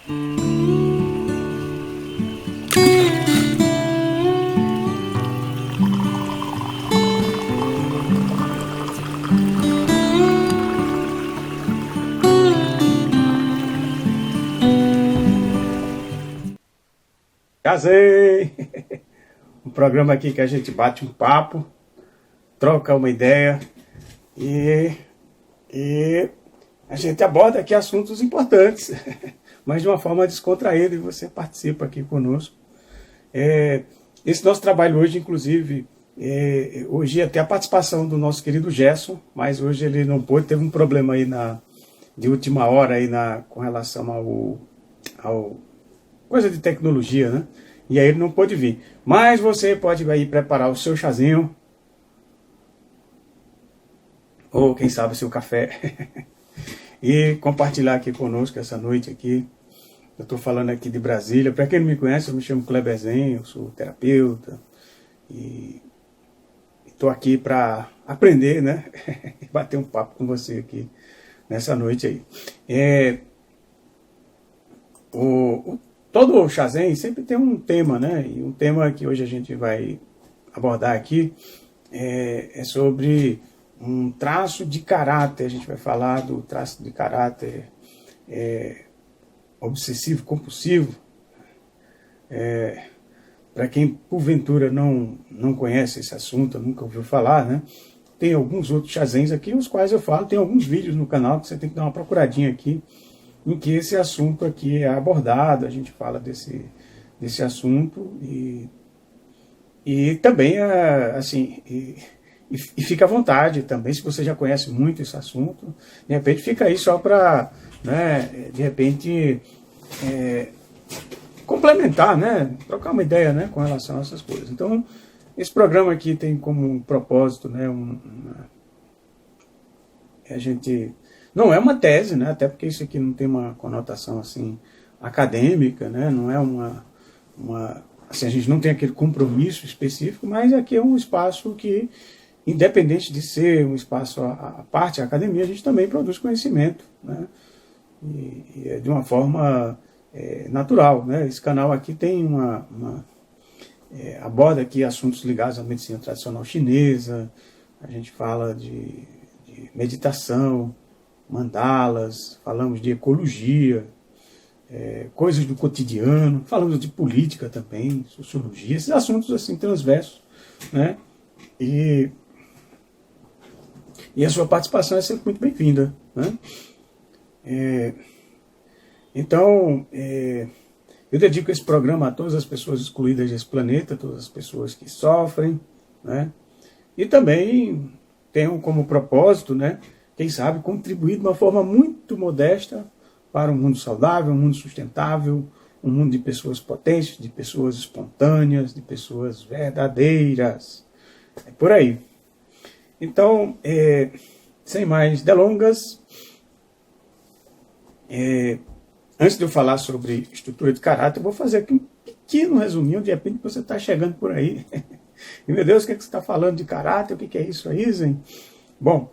Casei! Um programa aqui que a gente bate um papo, troca uma ideia e a gente aborda aqui assuntos importantes, mas de uma forma descontraída, e você participa aqui conosco. Esse nosso trabalho hoje, inclusive, hoje ia ter a participação do nosso querido Gerson, mas hoje ele não pôde, teve um problema aí de última hora aí com relação ao coisa de tecnologia, né? E aí ele não pôde vir. Mas você pode aí preparar o seu chazinho, ou quem sabe o seu café, e compartilhar aqui conosco essa noite aqui. Eu estou falando aqui de Brasília. Para quem não me conhece, eu me chamo Kleberzinho, eu sou terapeuta e estou aqui para aprender, né? E bater um papo com você aqui nessa noite aí. Todo o Chazen sempre tem um tema, né? E um tema que hoje a gente vai abordar aqui é sobre um traço de caráter. A gente vai falar do traço de caráter obsessivo-compulsivo. Para quem porventura não conhece esse assunto, nunca ouviu falar, né? Tem alguns outros chazens aqui, os quais eu falo, tem alguns vídeos no canal que você tem que dar uma procuradinha aqui, em que esse assunto aqui é abordado, a gente fala desse assunto e também, assim, e fica à vontade também, se você já conhece muito esse assunto, de repente fica aí só para, né, de repente, complementar, né, trocar uma ideia, né, com relação a essas coisas. Então, esse programa aqui tem como propósito, né, a gente... Não é uma tese, né? Até porque isso aqui não tem uma conotação assim acadêmica, né? Não é assim, a gente não tem aquele compromisso específico, mas aqui é um espaço que, independente de ser um espaço à parte, a academia, a gente também produz conhecimento, né? E é de uma forma natural, né? Esse canal aqui tem aborda aqui assuntos ligados à medicina tradicional chinesa, a gente fala de meditação, mandalas, falamos de ecologia, coisas do cotidiano, falamos de política também, sociologia, esses assuntos assim transversos, né? E a sua participação é sempre muito bem-vinda, né? Então, eu dedico esse programa a todas as pessoas excluídas desse planeta, todas as pessoas que sofrem, né? E também tenho como propósito, né, quem sabe, contribuir de uma forma muito modesta para um mundo saudável, um mundo sustentável, um mundo de pessoas potentes, de pessoas espontâneas, de pessoas verdadeiras. É por aí. Então, sem mais delongas, antes de eu falar sobre estrutura de caráter, eu vou fazer aqui um pequeno resuminho, de repente você está chegando por aí. E, meu Deus, o que é que você está falando de caráter? O que é isso aí, Zen? Bom,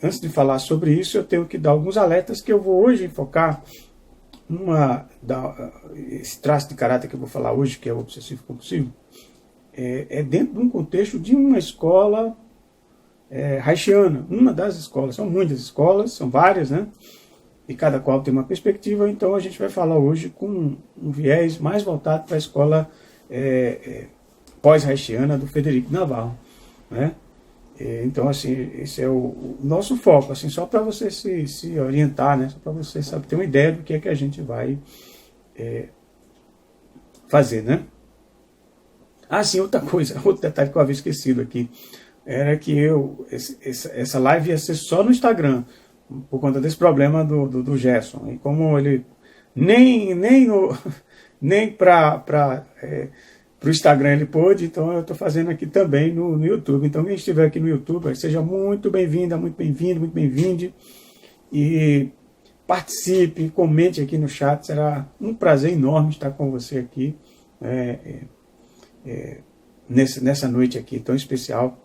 antes de falar sobre isso, eu tenho que dar alguns alertas que eu vou hoje focar esse traço de caráter que eu vou falar hoje, que é o obsessivo-compulsivo, dentro de um contexto de uma escola haitiana, uma das escolas, são muitas escolas, são várias, né? E cada qual tem uma perspectiva, então a gente vai falar hoje com um viés mais voltado para a escola pós-haitiana do Frederico Navarro, né? Então, assim, esse é o nosso foco, assim, só para você se orientar, né? Só para você saber, ter uma ideia do que é que a gente vai fazer, né? Ah, sim, outra coisa, outro detalhe que eu havia esquecido aqui, era que essa live ia ser só no Instagram, por conta desse problema do Gerson. E como ele nem para o Instagram ele pôde, então eu estou fazendo aqui também no YouTube. Então quem estiver aqui no YouTube, seja muito bem-vinda, muito bem-vindo, muito bem-vinde. E participe, comente aqui no chat, será um prazer enorme estar com você aqui nessa noite aqui tão especial.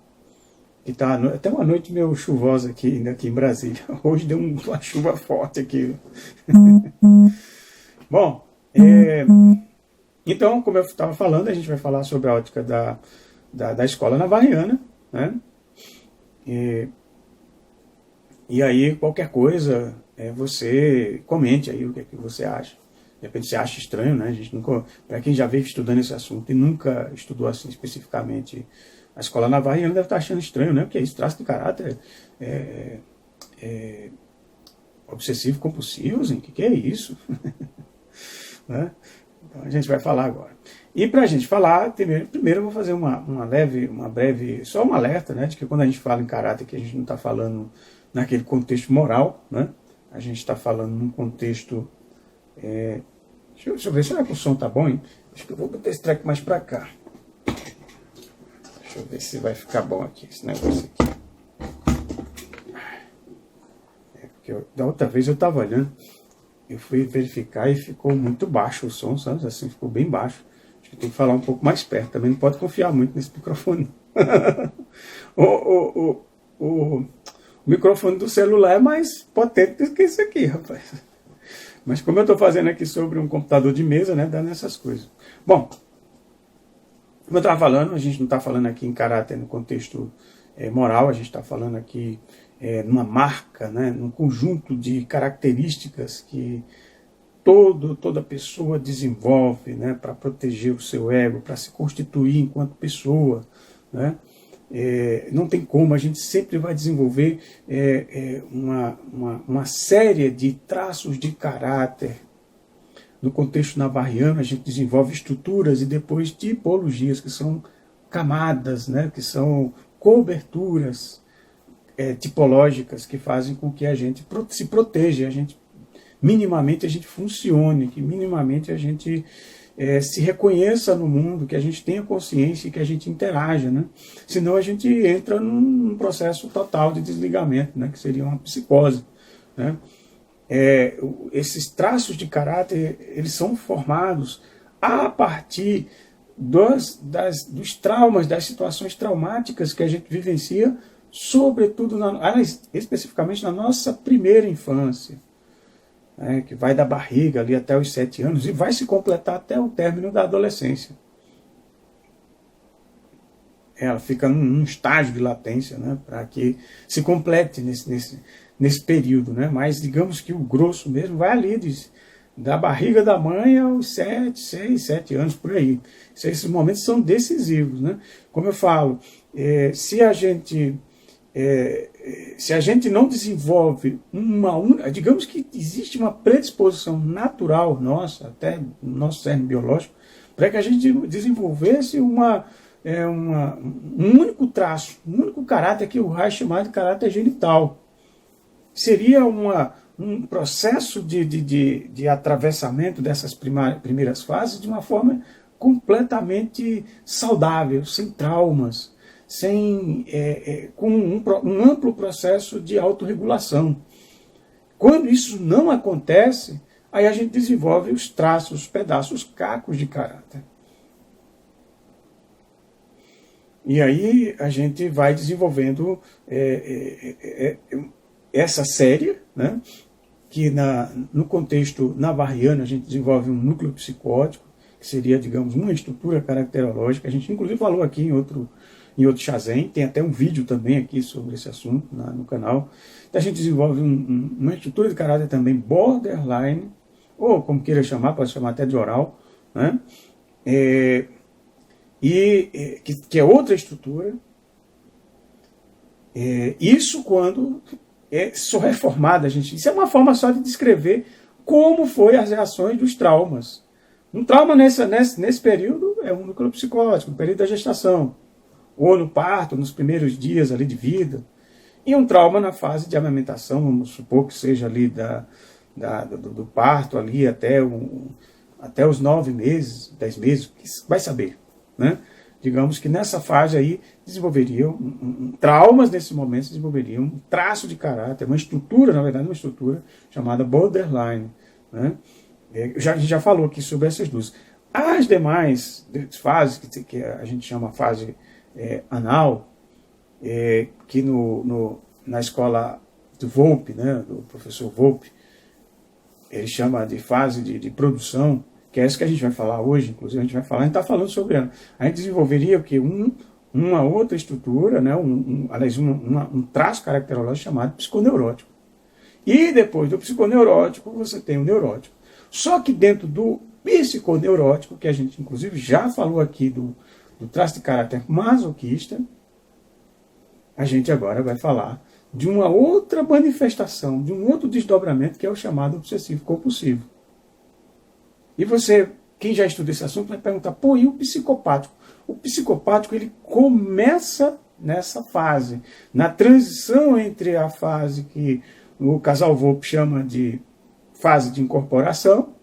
que tá até uma noite meio chuvosa aqui em Brasília. Hoje deu uma chuva forte aqui. Bom, então, como eu estava falando, a gente vai falar sobre a ótica da escola navarriana, né? E aí, qualquer coisa, você comente aí o que é que você acha. De repente você acha estranho, né? A gente nunca, para quem já veio estudando esse assunto e nunca estudou assim especificamente a escola navarriana, deve estar achando estranho, né? Porque é isso, traço de caráter obsessivo compulsivo, assim, o que é isso? Né? Então a gente vai falar agora. E para a gente falar, primeiro eu vou fazer uma breve, só um alerta, né? De que quando a gente fala em caráter, que a gente não está falando naquele contexto moral, né? A gente está falando num contexto... deixa eu ver, será que o som tá bom, hein? Acho que eu vou botar esse treco mais para cá. Deixa eu ver se vai ficar bom aqui, esse negócio aqui. Porque da outra vez eu estava olhando, eu fui verificar e ficou muito baixo o som, sabe? Assim, ficou bem baixo. Acho que tem que falar um pouco mais perto. Também não pode confiar muito nesse microfone. O microfone do celular é mais potente do que esse aqui, rapaz. Mas como eu estou fazendo aqui sobre um computador de mesa, né, dá nessas coisas. Bom, como eu estava falando, a gente não está falando aqui em caráter no contexto moral, a gente está falando aqui numa marca, né, num conjunto de características que toda pessoa desenvolve, né, para proteger o seu ego, para se constituir enquanto pessoa, né? Não tem como, a gente sempre vai desenvolver uma série de traços de caráter. No contexto navarriano, a gente desenvolve estruturas e depois tipologias, que são camadas, né, que são coberturas tipológicas que fazem com que a gente se proteja, minimamente a gente funcione, que minimamente a gente se reconheça no mundo, que a gente tenha consciência e que a gente interaja, né? Senão a gente entra num processo total de desligamento, né? Que seria uma psicose, né? Esses traços de caráter, eles são formados a partir dos traumas, das situações traumáticas que a gente vivencia, sobretudo, especificamente na nossa primeira infância, que vai da barriga ali até os 7 anos e vai se completar até o término da adolescência. Ela fica num estágio de latência, né, para que se complete nesse período, né? Mas digamos que o grosso mesmo vai ali da barriga da mãe aos 6, 7 anos, por aí. Esses momentos são decisivos, né? Como eu falo, se a gente não desenvolve digamos que existe uma predisposição natural nossa, até no nosso cerne biológico, para que a gente desenvolvesse um único traço, um único caráter que o Reich chamava de caráter genital. Seria um processo de atravessamento dessas primeiras fases de uma forma completamente saudável, sem traumas, com um amplo processo de autorregulação. Quando isso não acontece, aí a gente desenvolve os traços, os pedaços, os cacos de caráter. E aí a gente vai desenvolvendo essa série, né, que no contexto navarriano a gente desenvolve um núcleo psicótico, que seria, digamos, uma estrutura caracterológica. A gente inclusive falou aqui em outro Shazen, tem até um vídeo também aqui sobre esse assunto no canal. Então a gente desenvolve uma estrutura de caráter também borderline, ou como queira chamar, pode chamar até de oral, né? Que é outra estrutura. Isso quando só reformada, gente. Isso é uma forma só de descrever como foi as reações dos traumas. Um trauma nesse período é um núcleo psicótico, no período da gestação, ou no parto, nos primeiros dias ali de vida, e um trauma na fase de amamentação, vamos supor que seja ali do parto ali até os 9 meses, 10 meses, vai saber, né? Digamos que nessa fase aí desenvolveriam traumas, nesse momento desenvolveriam um traço de caráter, uma estrutura, na verdade uma estrutura chamada borderline, né? A gente já falou aqui sobre essas duas. As demais fases, que a gente chama fase anal, que na escola do Volpe, né, do professor Volpe, ele chama de fase de produção, que é isso que a gente vai falar hoje, inclusive a gente está falando sobre ela. A gente desenvolveria o que? Uma outra estrutura, né, aliás, um traço caracterológico chamado psiconeurótico. E depois do psiconeurótico, você tem o neurótico. Só que dentro do psiconeurótico, que a gente inclusive já falou aqui do traço de caráter masoquista, a gente agora vai falar de uma outra manifestação, de um outro desdobramento, que é o chamado obsessivo compulsivo. E você, quem já estuda esse assunto, vai perguntar, pô, e o psicopático? O psicopático, ele começa nessa fase, na transição entre a fase que o casal Volpe chama de fase de incorporação,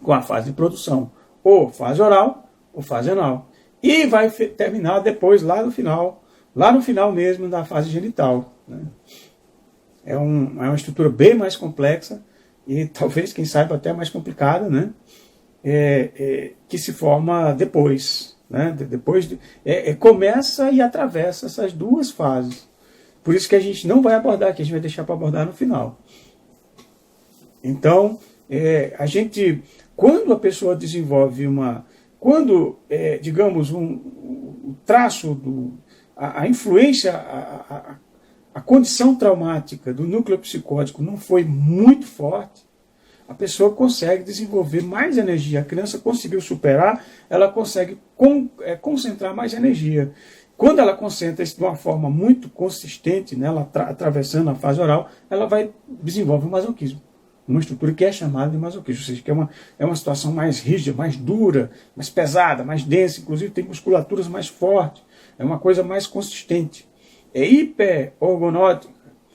com a fase de produção, ou fase oral, ou fase anal. E vai terminar depois, lá no final mesmo, da fase genital. Né? É uma estrutura bem mais complexa, e talvez, quem saiba, até mais complicada, né? Que se forma depois. Né? Começa e atravessa essas duas fases. Por isso que a gente não vai abordar aqui, a gente vai deixar para abordar no final. Então, quando a pessoa desenvolve digamos, o traço, a influência, a condição traumática do núcleo psicótico não foi muito forte, a pessoa consegue desenvolver mais energia. A criança conseguiu superar, ela consegue concentrar mais energia. Quando ela concentra isso de uma forma muito consistente, né, ela atravessando a fase oral, ela desenvolve o masoquismo. Uma estrutura que é chamada de masoquismo, ou seja, que é uma situação mais rígida, mais dura, mais pesada, mais densa, inclusive tem musculaturas mais fortes, é uma coisa mais consistente. É hiperorgonótica,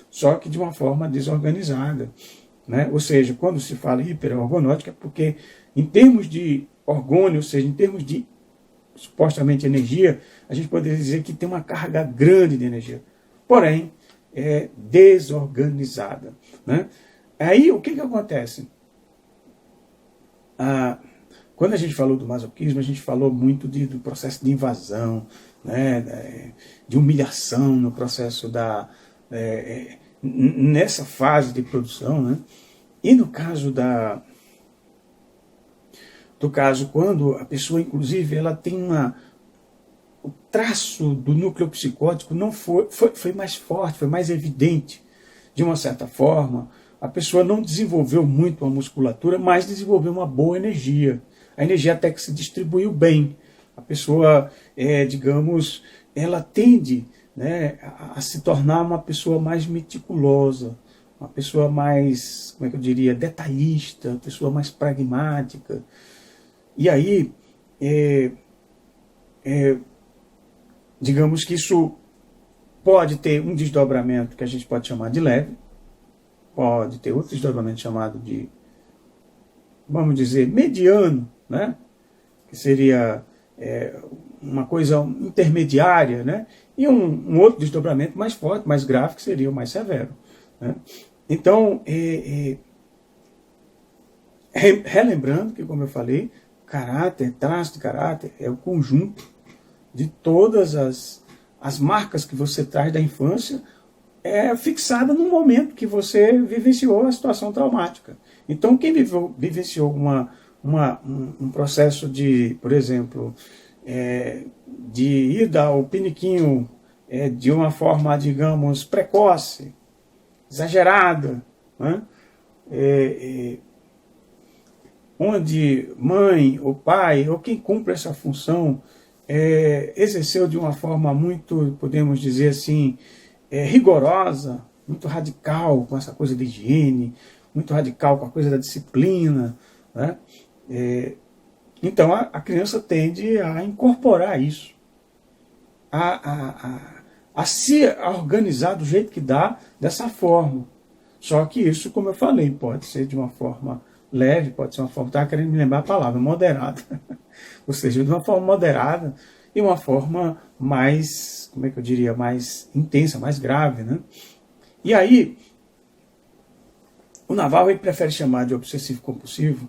só que de uma forma desorganizada. Né? Ou seja, quando se fala hiperorgonótica, é porque em termos de orgônio, ou seja, em termos de supostamente energia, a gente poderia dizer que tem uma carga grande de energia, porém é desorganizada. Né? Aí o que acontece? Quando a gente falou do masoquismo, a gente falou muito do processo de invasão, né? De humilhação no processo nessa fase de produção. Né? E no caso quando a pessoa, inclusive, ela tem o traço do núcleo psicótico não foi mais forte, foi mais evidente, de uma certa forma. A pessoa não desenvolveu muito a musculatura, mas desenvolveu uma boa energia. A energia até que se distribuiu bem. A pessoa, digamos, ela tende, né, a se tornar uma pessoa mais meticulosa, uma pessoa mais, como é que eu diria, detalhista, uma pessoa mais pragmática. E aí, digamos que isso pode ter um desdobramento que a gente pode chamar de leve, pode ter outro desdobramento chamado de, vamos dizer, mediano, né? Que seria uma coisa intermediária, né? E um outro desdobramento mais forte, mais grave, que seria o mais severo. Né? Então, relembrando que, como eu falei, traço de caráter é o conjunto de todas as marcas que você traz da infância, fixada no momento que você vivenciou a situação traumática. Então, quem vivenciou um processo de, por exemplo, de ida ao piniquinho de uma forma, digamos, precoce, exagerada, né? Onde mãe ou pai, ou quem cumpre essa função, exerceu de uma forma muito, podemos dizer assim, rigorosa, muito radical com essa coisa de higiene, muito radical com a coisa da disciplina. Né? Então a criança tende a incorporar isso, a se organizar do jeito que dá, dessa forma. Só que isso, como eu falei, pode ser de uma forma leve, pode ser uma forma, estava querendo me lembrar a palavra, moderada. Ou seja, de uma forma moderada e uma forma mais, como é que eu diria, mais intensa, mais grave. Né? E aí, o Naval ele prefere chamar de obsessivo-compulsivo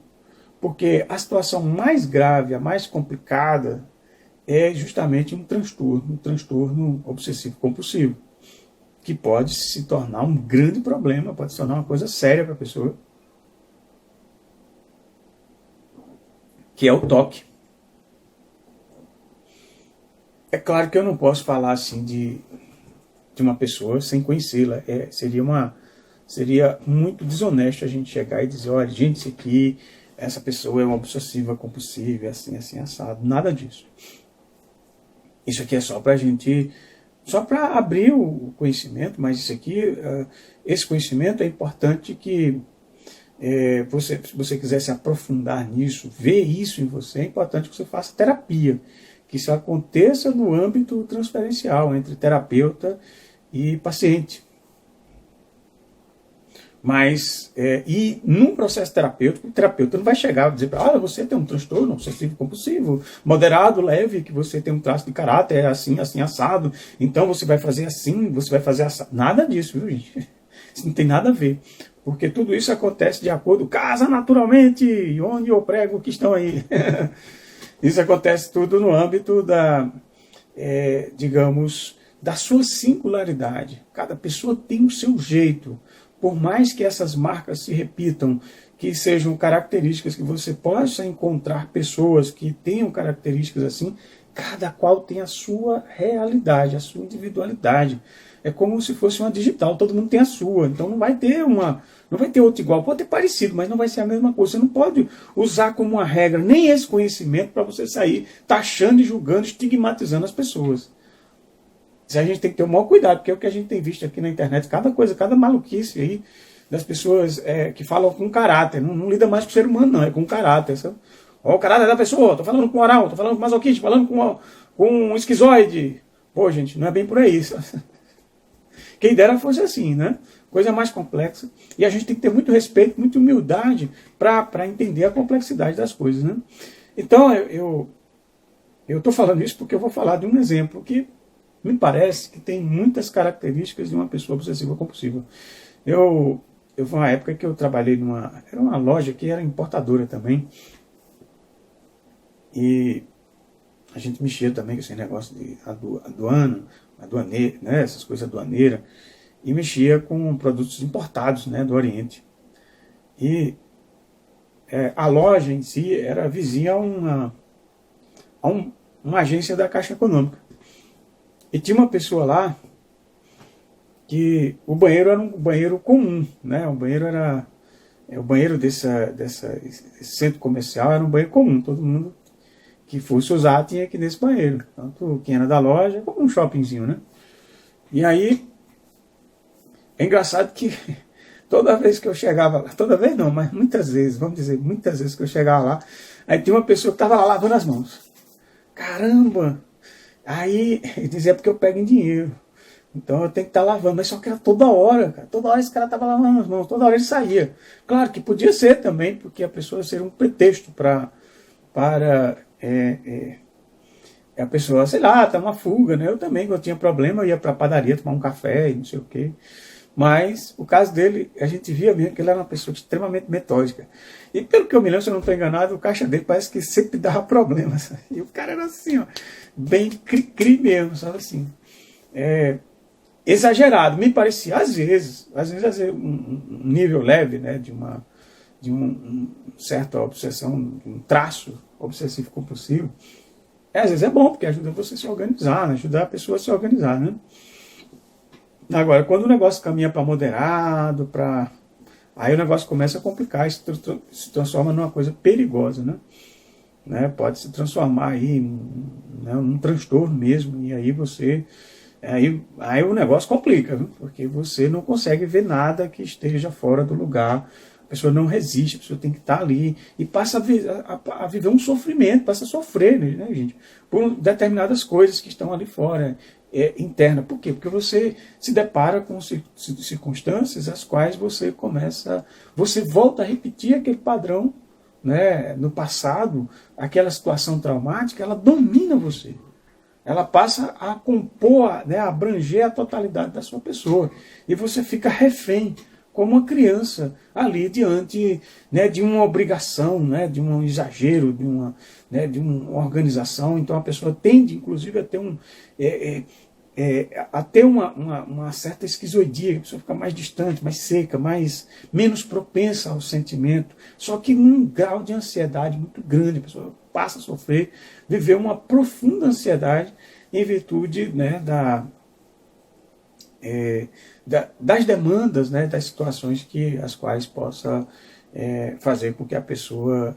porque a situação mais grave, a mais complicada, é justamente um transtorno obsessivo compulsivo, que pode se tornar um grande problema, pode se tornar uma coisa séria para a pessoa, que é o toque. É claro que eu não posso falar assim de uma pessoa sem conhecê-la. Seria muito desonesto a gente chegar e dizer, olha, gente, isso aqui, essa pessoa é uma obsessiva compulsiva, assim, assim, assado. Nada disso. Isso aqui é só para a gente, só para abrir o conhecimento, mas isso aqui, esse conhecimento é importante que se você quiser se aprofundar nisso, ver isso em você, é importante que você faça terapia, que isso aconteça no âmbito transferencial, entre terapeuta e paciente. Mas, e num processo terapêutico, o terapeuta não vai chegar e dizer, olha, você tem um transtorno obsessivo compulsivo, moderado, leve, que você tem um traço de caráter, assim, assim, assado, então você vai fazer assim, você vai fazer assado. Nada disso, viu, gente? Isso não tem nada a ver. Porque tudo isso acontece de acordo, casa naturalmente, onde eu prego que estão aí. Isso acontece tudo no âmbito digamos, da sua singularidade. Cada pessoa tem o seu jeito. Por mais que essas marcas se repitam, que sejam características que você possa encontrar pessoas que tenham características assim, cada qual tem a sua realidade, a sua individualidade. É como se fosse uma digital, todo mundo tem a sua, então não vai ter outra igual, pode ter parecido, mas não vai ser a mesma coisa. Você não pode usar como uma regra nem esse conhecimento para você sair taxando e julgando, estigmatizando as pessoas. A gente tem que ter o maior cuidado, porque é o que a gente tem visto aqui na internet, cada coisa, cada maluquice aí, das pessoas que falam com caráter, não lida mais com o ser humano não, é com caráter, sabe? Ó, o caráter da pessoa, estou falando com oral, estou falando com masoquista, falando com um esquizoide. Pô, gente, não é bem por aí, sabe? Quem dera fosse assim, né? Coisa mais complexa. E a gente tem que ter muito respeito, muita humildade para entender a complexidade das coisas, né? Então, eu estou falando isso porque eu vou falar de um exemplo que me parece que tem muitas características de uma pessoa obsessiva compulsiva. Eu foi uma época que eu trabalhei era uma loja que era importadora também. E a gente mexia também com esse negócio de aduaneira, né, essas coisas aduaneiras, e mexia com produtos importados, né, do Oriente. E a loja em si era vizinha a uma agência da Caixa Econômica. E tinha uma pessoa lá que o banheiro era um banheiro comum, né? O banheiro era o banheiro desse centro comercial era um banheiro comum, todo mundo que fosse usar tinha que ir nesse banheiro. Tanto quem era da loja, como um shoppingzinho, né? E aí é engraçado que toda vez que eu chegava lá, toda vez não, mas muitas vezes, vamos dizer, muitas vezes que eu chegava lá, aí tinha uma pessoa que estava lá lavando as mãos. Caramba! Aí ele dizia porque eu pego em dinheiro. Então eu tenho que estar lavando. Mas só que era toda hora, cara. Toda hora esse cara estava lavando as mãos, toda hora ele saía. Claro que podia ser também, porque a pessoa seria um pretexto para a pessoa, sei lá, tá uma fuga, né? Eu também, quando eu tinha problema, eu ia para a padaria tomar um café e não sei o quê. Mas o caso dele, a gente via mesmo que ele era uma pessoa extremamente metódica. E pelo que eu me lembro, se eu não estou enganado, o caixa dele parece que sempre dava problemas. E o cara era assim, ó, bem cri-cri mesmo, sabe assim. Exagerado, me parecia, às vezes um nível leve, né, de uma certa obsessão, um traço obsessivo compulsivo. Às vezes é bom, porque ajuda você a se organizar, né, ajuda a pessoa a se organizar, né. Agora, quando o negócio caminha para moderado, aí o negócio começa a complicar, se transforma numa coisa perigosa, né? Pode se transformar aí num transtorno mesmo, e aí aí o negócio complica, viu? Porque você não consegue ver nada que esteja fora do lugar, a pessoa não resiste, a pessoa tem que estar ali, e passa a viver um sofrimento, passa a sofrer, né, gente? Por determinadas coisas que estão ali fora, interna. Por quê? Porque você se depara com circunstâncias as quais você volta a repetir aquele padrão, né, no passado, aquela situação traumática, ela domina você. Ela passa a compor, né, a abranger a totalidade da sua pessoa. E você fica refém. como uma criança ali diante, né, de uma obrigação, né, de um exagero, de uma organização. Então a pessoa tende, inclusive, a ter uma certa esquizoidia, a pessoa fica mais distante, mais seca, menos propensa ao sentimento, só que num grau de ansiedade muito grande. A pessoa passa a sofrer, viver uma profunda ansiedade em virtude, né, das demandas, né, das situações as quais possa fazer com que a pessoa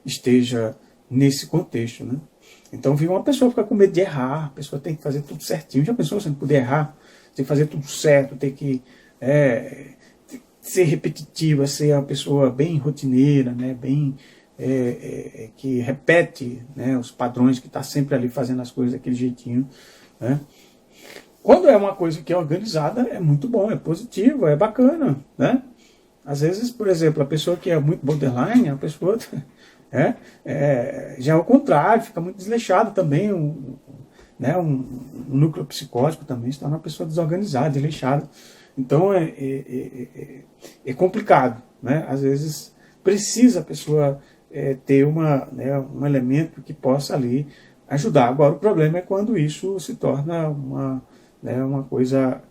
esteja nesse contexto, né? Então, viu uma pessoa ficar com medo de errar, a pessoa tem que fazer tudo certinho. Já pensou você não poder errar? Tem que fazer tudo certo, tem que ser repetitiva, ser uma pessoa bem rotineira, né, bem que repete, né, os padrões, que está sempre ali fazendo as coisas daquele jeitinho, né? Quando é uma coisa que é organizada, é muito bom, é positivo, é bacana, né? Às vezes, por exemplo, a pessoa que é muito borderline, a pessoa já é o contrário, fica muito desleixada também, né, um núcleo psicótico também se torna uma pessoa desorganizada, desleixada. Então é complicado, né? Às vezes precisa a pessoa ter um elemento que possa ali ajudar. Agora o problema é quando isso se torna uma coisa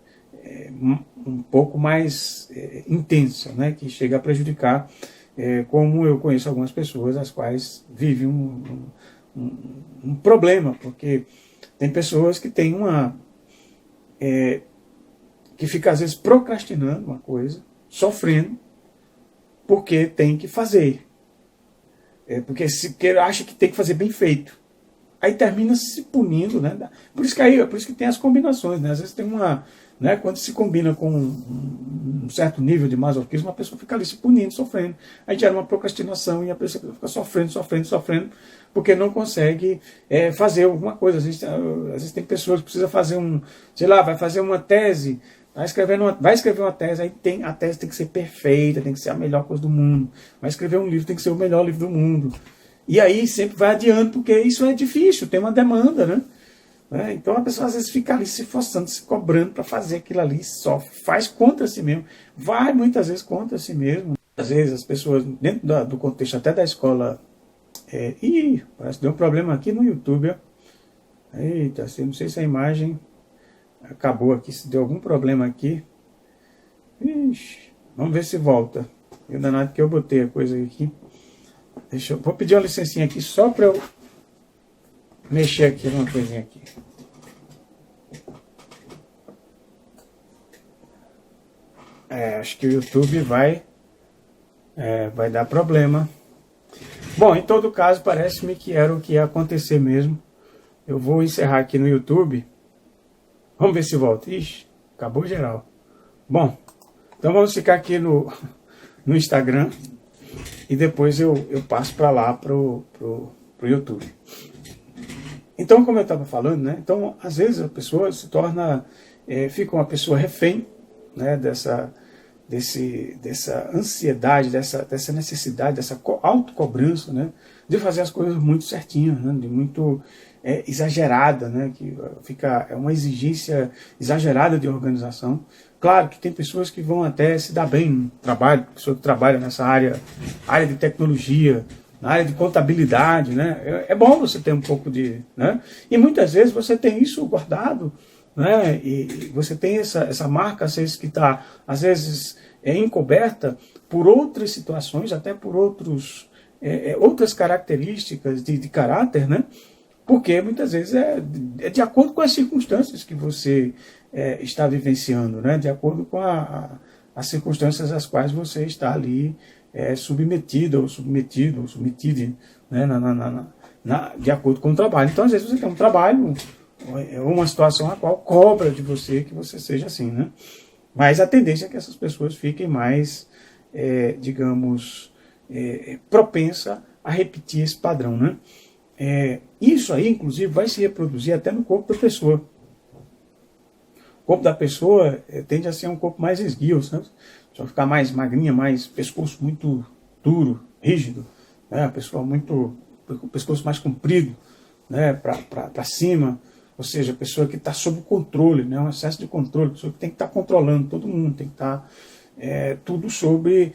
um pouco mais intensa, né, que chega a prejudicar, como eu conheço algumas pessoas as quais vivem um problema, porque tem pessoas que têm que fica às vezes procrastinando uma coisa, sofrendo, porque tem que fazer, porque acha que tem que fazer bem feito. Aí termina se punindo, né? Por isso que tem as combinações, né? Às vezes tem né, quando se combina com um certo nível de masoquismo, a pessoa fica ali se punindo, sofrendo. Aí gera uma procrastinação e a pessoa fica sofrendo, porque não consegue fazer alguma coisa. Às vezes tem pessoas que precisam fazer vai fazer uma tese, vai escrever uma tese, a tese tem que ser perfeita, tem que ser a melhor coisa do mundo. Vai escrever um livro, tem que ser o melhor livro do mundo. E aí sempre vai adiante, porque isso é difícil, tem uma demanda, né? Então a pessoa às vezes fica ali se forçando, se cobrando para fazer aquilo ali, só faz contra si mesmo, vai muitas vezes contra si mesmo. Às vezes as pessoas, dentro do contexto até da escola, parece que deu um problema aqui no YouTube, ó. Eita, não sei se a imagem acabou aqui, se deu algum problema aqui. Ixi, vamos ver se volta. Eu danado que eu botei a coisa aqui. Vou pedir uma licencinha aqui só para eu mexer aqui numa coisinha aqui. Acho que o YouTube vai dar problema. Bom, em todo caso, parece-me que era o que ia acontecer mesmo. Eu vou encerrar aqui no YouTube. Vamos ver se volta. Ixi, acabou geral. Bom, então vamos ficar aqui no Instagram. E depois eu passo para lá, pro YouTube. Então, como eu estava falando, né? Então, às vezes a pessoa se torna, fica uma pessoa refém, né, dessa ansiedade, dessa necessidade, dessa autocobrança, né, de fazer as coisas muito certinhas, né, de muito exagerada, né, que é uma exigência exagerada de organização. Claro que tem pessoas que vão até se dar bem no trabalho, pessoa que trabalha nessa área de tecnologia, na área de contabilidade, né? É bom você ter um pouco de... né? E muitas vezes você tem isso guardado, né? E você tem essa marca, às vezes, que está, às vezes, encoberta por outras situações, até por outras características de caráter, né? Porque muitas vezes é de acordo com as circunstâncias que você está vivenciando, né? De acordo com as circunstâncias às quais você está ali submetido ou submetida, né? De acordo com o trabalho. Então, às vezes, você tem um trabalho, uma situação a qual cobra de você que você seja assim, né? Mas a tendência é que essas pessoas fiquem mais, digamos, propensa a repetir esse padrão, né? Isso aí, inclusive, vai se reproduzir até no corpo da pessoa. O corpo da pessoa tende a ser um corpo mais esguio, sabe? Só ficar mais magrinha, mais pescoço muito duro, rígido, né? A pessoa o pescoço mais comprido, né? Para cima, ou seja, a pessoa que está sob controle, né? Um excesso de controle, a pessoa que tem que estar controlando todo mundo, tem que estar tudo sobre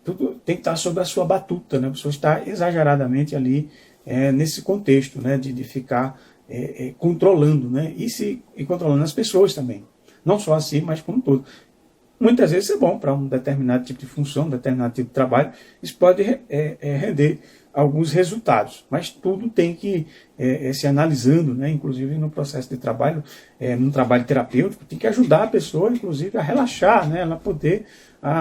tudo tem que estar sobre a sua batuta, né? A pessoa está exageradamente ali nesse contexto, né? De ficar controlando, né? E controlando as pessoas também. Não só assim, mas como um todo. Muitas vezes é bom para um determinado tipo de função, um determinado tipo de trabalho, isso pode render alguns resultados, mas tudo tem que se analisando, né? Inclusive no processo de trabalho, num trabalho terapêutico, tem que ajudar a pessoa, inclusive, a relaxar, né? Ela poder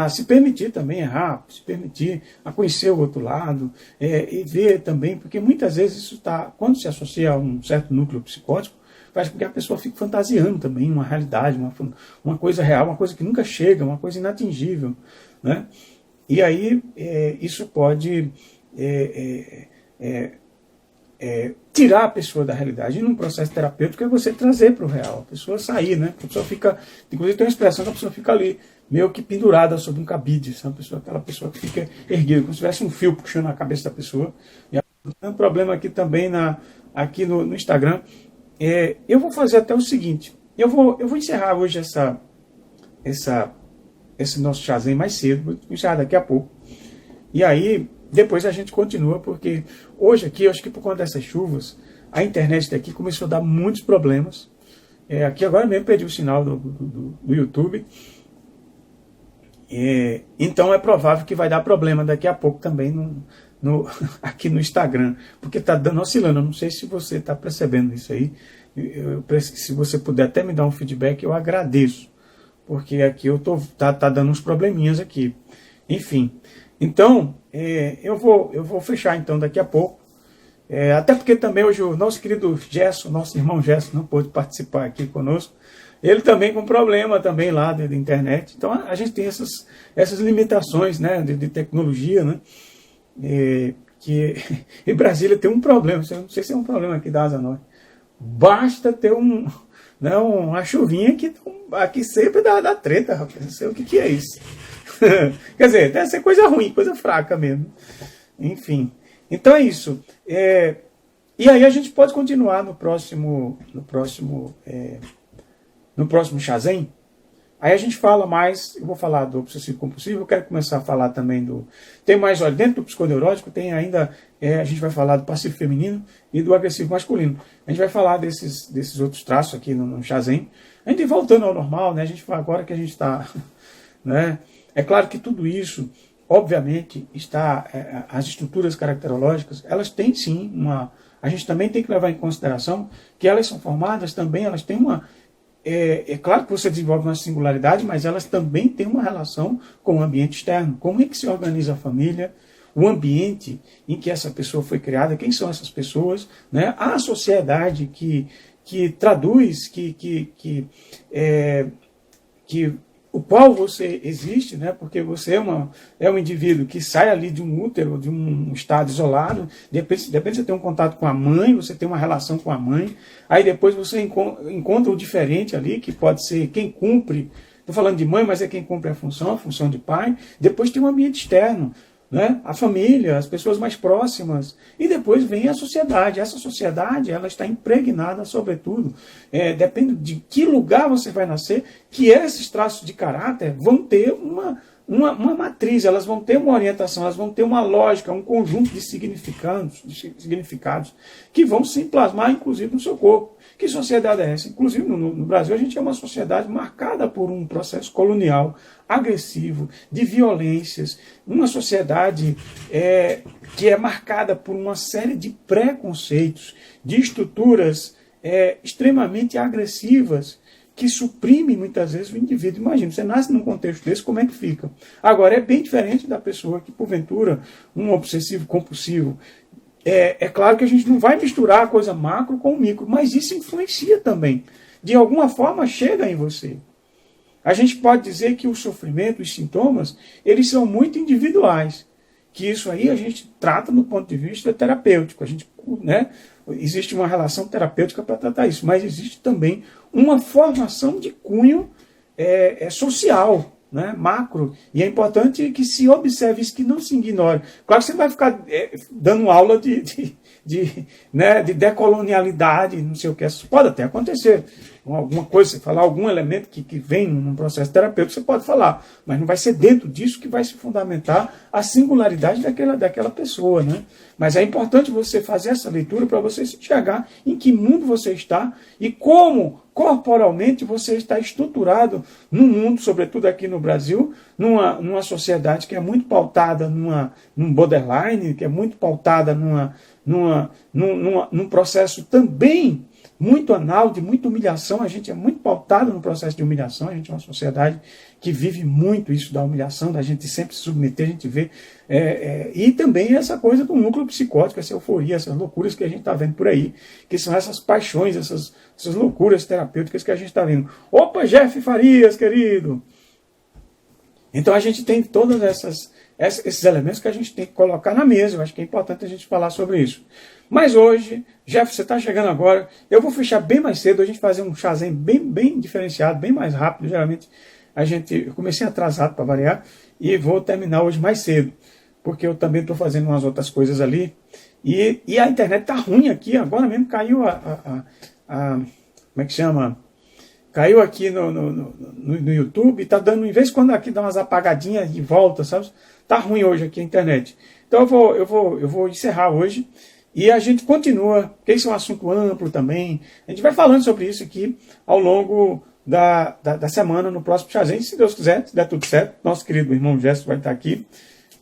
se permitir também errar, se permitir a conhecer o outro lado, e ver também, porque muitas vezes isso está, quando se associa a um certo núcleo psicótico, faz com que a pessoa fique fantasiando também uma realidade, uma coisa real, uma coisa que nunca chega, uma coisa inatingível, né? E aí isso pode tirar a pessoa da realidade. E num processo terapêutico é você trazer para o real, a pessoa sair, né? A pessoa fica, inclusive tem uma expressão que a pessoa fica ali, meio que pendurada sobre um cabide, sabe? Aquela pessoa que fica erguida, como se tivesse um fio puxando a cabeça da pessoa. E tem um problema aqui também aqui no Instagram. Eu vou fazer até o seguinte, eu vou encerrar hoje esse nosso chazinho mais cedo, vou encerrar daqui a pouco. E aí, depois a gente continua, porque hoje aqui, eu acho que por conta dessas chuvas, a internet daqui começou a dar muitos problemas. Aqui agora mesmo perdi o sinal do YouTube. Então é provável que vai dar problema daqui a pouco também aqui no Instagram, porque está dando oscilando. Eu não sei se você está percebendo isso aí. Se você puder até me dar um feedback, eu agradeço, porque aqui tá dando uns probleminhas aqui. Enfim, então eu vou fechar então daqui a pouco. Até porque também hoje o nosso querido Gerson, nosso irmão Gerson, não pôde participar aqui conosco. Ele também com problema também lá da internet. Então a gente tem essas limitações, né, de tecnologia, né? E Brasília tem um problema, não sei se é um problema aqui da Asa Norte. Basta ter uma chuvinha que aqui sempre dá treta, rapaz. Não sei o que é isso. Quer dizer, deve ser coisa ruim, coisa fraca mesmo. Enfim. Então é isso. E aí a gente pode continuar no próximo Shazam. Aí a gente fala mais, eu vou falar do obsessivo compulsivo, eu quero começar a falar também tem mais, olha, dentro do psiconeurótico tem ainda, a gente vai falar do passivo feminino e do agressivo masculino. A gente vai falar desses outros traços aqui no Shazam. A gente voltando ao normal, né? A gente fala agora que a gente está, né? É claro que tudo isso, obviamente, as estruturas caracterológicas, elas têm sim a gente também tem que levar em consideração que elas são formadas também, elas têm claro que você desenvolve uma singularidade, mas elas também têm uma relação com o ambiente externo. Como é que se organiza a família, o ambiente em que essa pessoa foi criada, quem são essas pessoas, né? A sociedade que traduz, o qual você existe, né? Porque você é um indivíduo que sai ali de um útero, de um estado isolado, de repente você tem um contato com a mãe, você tem uma relação com a mãe, aí depois você encontra o diferente ali, que pode ser quem cumpre, estou falando de mãe, mas é quem cumpre a função de pai, depois tem um ambiente externo, né? A família, as pessoas mais próximas, e depois vem a sociedade. Essa sociedade ela está impregnada, sobretudo, depende de que lugar você vai nascer, que esses traços de caráter vão ter uma matriz, elas vão ter uma orientação, elas vão ter uma lógica, um conjunto de significados que vão se plasmar, inclusive, no seu corpo. Que sociedade é essa? Inclusive, no Brasil, a gente é uma sociedade marcada por um processo colonial, agressivo, de violências, uma sociedade que é marcada por uma série de preconceitos, de estruturas extremamente agressivas, que suprime muitas vezes o indivíduo. Imagina, você nasce num contexto desse, como é que fica? Agora, é bem diferente da pessoa que, porventura, um obsessivo compulsivo. É claro que a gente não vai misturar a coisa macro com o micro, mas isso influencia também. De alguma forma, chega em você. A gente pode dizer que o sofrimento, os sintomas, eles são muito individuais. Que isso aí a gente trata do ponto de vista terapêutico. A gente, né, existe uma relação terapêutica para tratar isso, mas existe também uma formação de cunho social. né, macro, e é importante que se observe isso, que não se ignore. Claro que você não vai ficar dando aula né, de decolonialidade, não sei o que, isso pode até acontecer, alguma coisa, você falar algum elemento que vem num processo terapêutico, você pode falar, mas não vai ser dentro disso que vai se fundamentar a singularidade daquela pessoa, né? Mas é importante você fazer essa leitura para você se enxergar em que mundo você está e como corporalmente você está estruturado no mundo, sobretudo aqui no Brasil, numa sociedade que é muito pautada num borderline, que é muito pautada num processo também muito anal, de muita humilhação. A gente é muito pautado no processo de humilhação, a gente é uma sociedade que vive muito isso da humilhação, da gente sempre se submeter, a gente vê, e também essa coisa do núcleo psicótico, essa euforia, essas loucuras que a gente está vendo por aí, que são essas paixões, essas loucuras terapêuticas que a gente está vendo. Opa, Jeff Farias, querido! Então a gente tem todos esses elementos que a gente tem que colocar na mesa. Eu acho que é importante a gente falar sobre isso. Mas hoje, Jeff, você está chegando agora, eu vou fechar bem mais cedo, a gente fazer um chazinho bem diferenciado, bem mais rápido. Geralmente eu comecei atrasado para variar e vou terminar hoje mais cedo, porque eu também estou fazendo umas outras coisas ali. E a internet está ruim aqui, agora mesmo caiu como é que chama? Caiu aqui no YouTube, tá dando, em vez de quando aqui dá umas apagadinhas e volta, sabe? Tá ruim hoje aqui a internet. Então eu vou encerrar hoje e a gente continua, porque isso é um assunto amplo também. A gente vai falando sobre isso aqui ao longo da semana, no próximo chazinho, se Deus quiser, se der tudo certo. Nosso querido irmão Gesto vai estar aqui.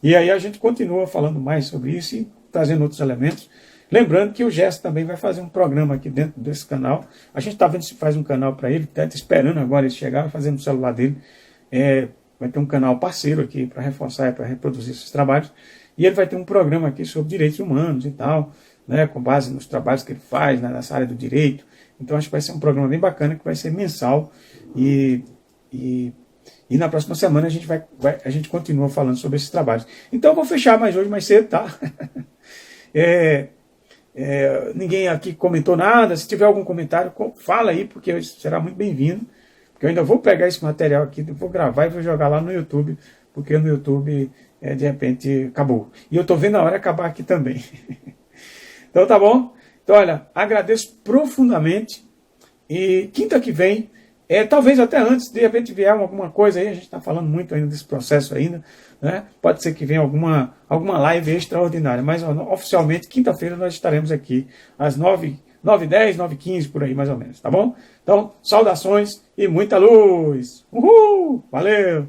E aí a gente continua falando mais sobre isso e trazendo outros elementos. Lembrando que o Gesto também vai fazer um programa aqui dentro desse canal. A gente está vendo se faz um canal para ele, está esperando agora ele chegar, vai fazer no celular dele. Vai ter um canal parceiro aqui para reforçar e para reproduzir esses trabalhos. E ele vai ter um programa aqui sobre direitos humanos e tal, né, com base nos trabalhos que ele faz, né, nessa área do direito. Então acho que vai ser um programa bem bacana, que vai ser mensal. E na próxima semana a gente continua falando sobre esses trabalhos. Então eu vou fechar mais hoje, mais cedo, tá? Ninguém aqui comentou nada. Se tiver algum comentário, fala aí, porque será muito bem-vindo. Porque eu ainda vou pegar esse material aqui, vou gravar e vou jogar lá no YouTube, porque no YouTube, de repente, acabou. E eu estou vendo a hora acabar aqui também. Então tá bom? Então olha, agradeço profundamente. E quinta que vem, talvez até antes, de repente vier alguma coisa aí, a gente está falando muito ainda desse processo ainda, né? Pode ser que venha alguma live extraordinária, mas oficialmente, quinta-feira nós estaremos aqui, às 9h10, 9h15, por aí mais ou menos, tá bom? Então, saudações e muita luz! Uhul! Valeu!